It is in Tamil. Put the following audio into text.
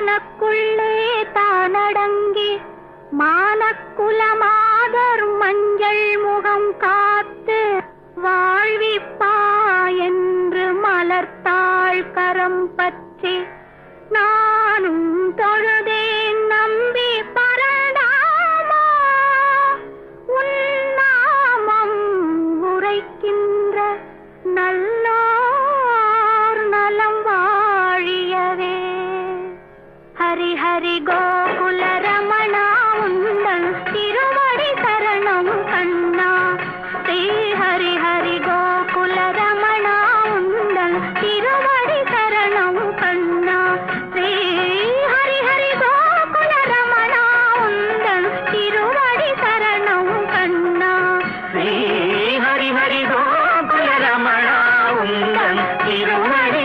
தனக்குள்ளே தானடங்கி மானக்குலமாதர் மஞ்சள் முகம் காத்து வாழ்விப்பா என்று மலர்த்தாள் கரம் பற்றி நானும் தொழுதே